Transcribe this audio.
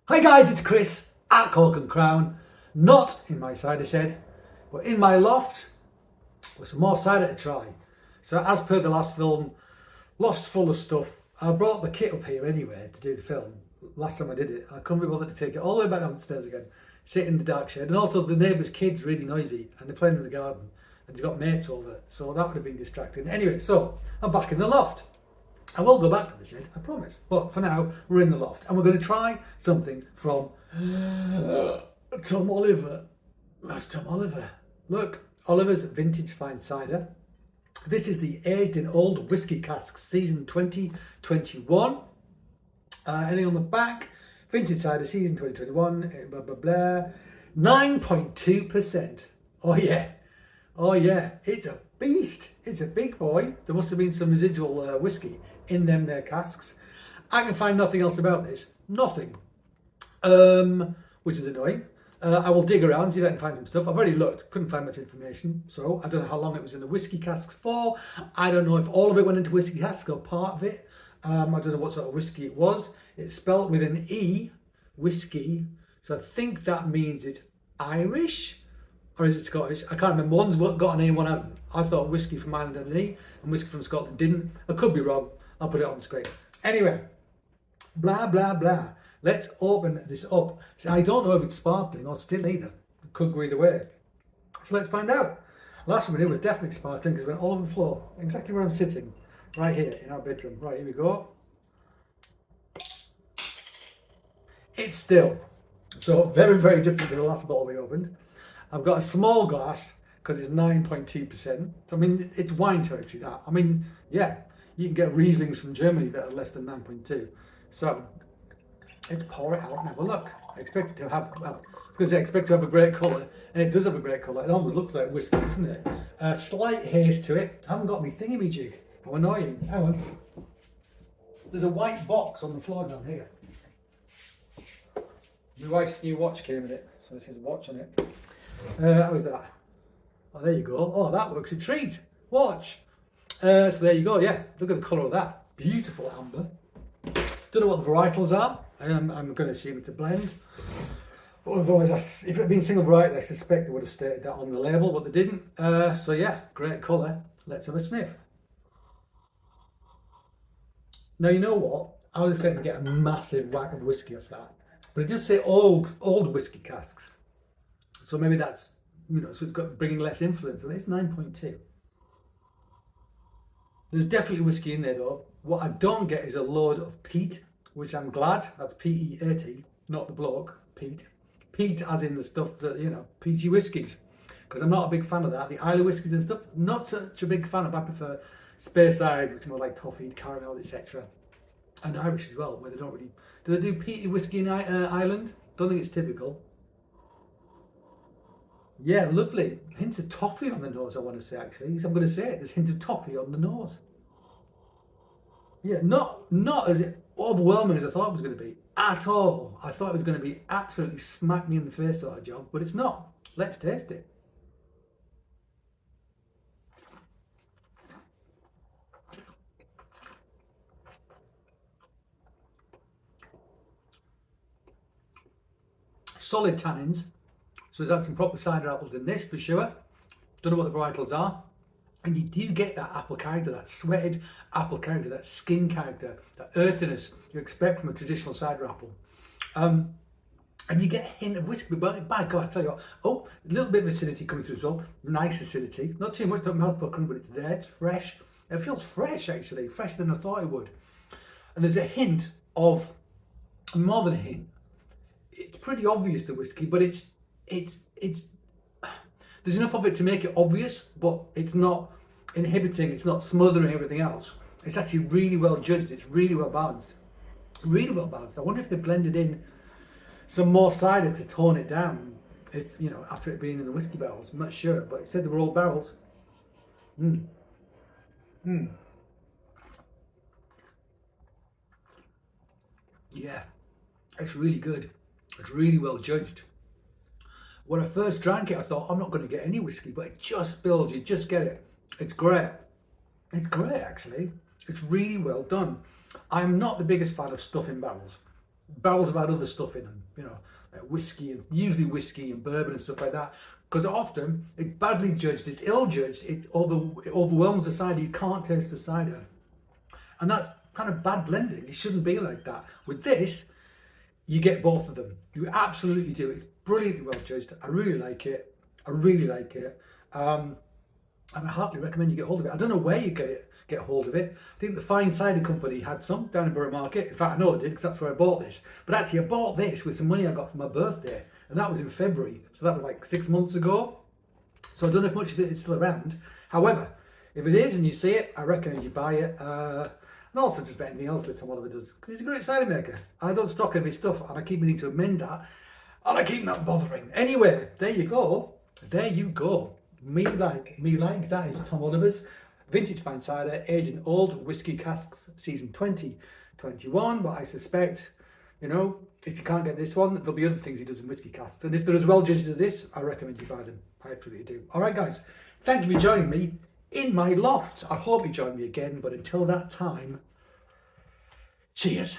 Hi guys, it's Chris at Cork and Crown, not in my cider shed, but in my loft with some more cider to try. So as per the last film, loft's full of stuff. I brought the kit up here anyway to do the film. Last time I did it, I couldn't be bothered to take it all the way back downstairs again, sit in the dark shed, and also the neighbour's kid's really noisy and they're playing in the garden and he's got mates over, so that would have been distracting. Anyway, so I'm back in the loft. I will go back to the shed, I promise. But for now, we're in the loft and we're going to try something from Tom Oliver. That's Tom Oliver. Look, Oliver's Vintage Fine Cider. This is the aged in old whiskey casks season 2021. Anything on the back? Vintage cider season 2021. Blah blah blah. 9.2%. Oh yeah. Oh yeah. It's a beast. It's a big boy. There must have been some residual whiskey in them there casks. I can find nothing else about this. Nothing. Which is annoying. I will dig around, see if I can find some stuff. I've already looked, couldn't find much information. So I don't know how long it was in the whiskey casks for. I don't know if all of it went into whiskey casks or part of it. I don't know what sort of whiskey it was. It's spelt with an E, whiskey. So I think that means it's Irish, or is it Scottish? I can't remember. One's got an E and one hasn't. I thought whiskey from Ireland had an E and whiskey from Scotland didn't. I could be wrong. I'll put it on the screen. Anyway, blah, blah, blah. Let's open this up. So I don't know if it's sparkling or still either. It could go either way. So let's find out. Last one we did was definitely sparkling because it went all over the floor. Exactly where I'm sitting. Right here in our bedroom. Right, here we go. It's still. So very, very different to the last bottle we opened. I've got a small glass because it's 9.2%. So, I mean, it's wine territory that. I mean, yeah, you can get Rieslings from Germany that are less than 9.2. So let's pour it out and have a look. I expect it to have, well, I was going to say I expect to have a great colour, and it does have a great colour. It almost looks like whiskey, doesn't it? A slight haze to it. I haven't got my thingy-majig. How annoying. Hang on. There's a white box on the floor down here. My wife's new watch came with it, so it says watch on it. How is that? Oh, there you go. Oh, that works a treat. Watch. So there you go, yeah. Look at the colour of that. Beautiful amber. Don't know what the varietals are. I'm going to assume it's a blend. Otherwise, if it had been single variety, I suspect they would have stated that on the label, but they didn't. So yeah, great colour. Let's have a sniff. Now, you know what? I was expecting to get a massive whack of whiskey off that. But it does say old whiskey casks. So maybe that's, so it's got bringing less influence. And it's 9.2. There's definitely whiskey in there though. What I don't get is a load of peat, which I'm glad. That's P-E-A-T, not the bloke, peat. Peat as in the stuff that, peaty whiskies. Because I'm not a big fan of that. The Islay whiskies and stuff, not such a big fan of. I prefer Speyside, which are more like toffee, caramel, etc. And Irish as well, where they don't really... Do they do peaty whiskey in Ireland? Don't think it's typical. Yeah, lovely. Hints of toffee on the nose, I want to say, actually. So I'm going to say it. There's hints of toffee on the nose. Yeah, not as overwhelming as I thought it was going to be. At all. I thought it was going to be absolutely smack me in the face sort of job, but it's not. Let's taste it. Solid tannins. So there's had some proper cider apples in this for sure. Don't know what the varietals are. And you do get that apple character, that sweated apple character, that skin character, that earthiness you expect from a traditional cider apple. And you get a hint of whiskey, but by God, I tell you what, a little bit of acidity coming through as well. Nice acidity. Not too much, not mouth puckering, but it's there, it's fresh. It feels fresh actually, fresher than I thought it would. And there's a hint of, more than a hint, it's pretty obvious the whiskey, but it's there's enough of it to make it obvious, but it's not inhibiting, it's not smothering everything else. It's actually really well judged, it's really well balanced. Really well balanced. I wonder if they blended in some more cider to tone it down, if, after it being in the whiskey barrels. I'm not sure, but it said they were all barrels. Yeah, it's really good. It's really well judged. When I first drank it, I thought, I'm not going to get any whiskey, but it just builds, you just get it. It's great. It's great, actually. It's really well done. I'm not the biggest fan of stuff in barrels. Barrels have had other stuff in them, you know, like whiskey, and usually whiskey and bourbon and stuff like that. Because often it's badly judged, it's ill judged, it overwhelms the cider. You can't taste the cider, and that's kind of bad blending. It shouldn't be like that. With this, you get both of them. You absolutely do. It's brilliantly well judged. I really like it. I really like it. And I heartily recommend you get hold of it. I don't know where you get hold of it. I think the Fine Cider Company had some down in Borough Market. In fact, I know they did because that's where I bought this. But actually, I bought this with some money I got for my birthday, and that was in February. So that was like 6 months ago. So I don't know if much of it is still around. However, if it is and you see it, I recommend you buy it. And also just about anything else that Tom Oliver does, because he's a great cider maker. I don't stock any stuff, and I keep needing to amend that, and I keep not bothering. Anyway, there you go. There you go. Me like. That is Tom Oliver's Vintage Fine Cider, aged in old whiskey casks, season 2021. But I suspect, you know, if you can't get this one, there'll be other things he does in whiskey casks. And if they're as well judged as this, I recommend you buy them. I absolutely do. All right, guys. Thank you for joining me in my loft. I hope you join me again. But until that time, cheers.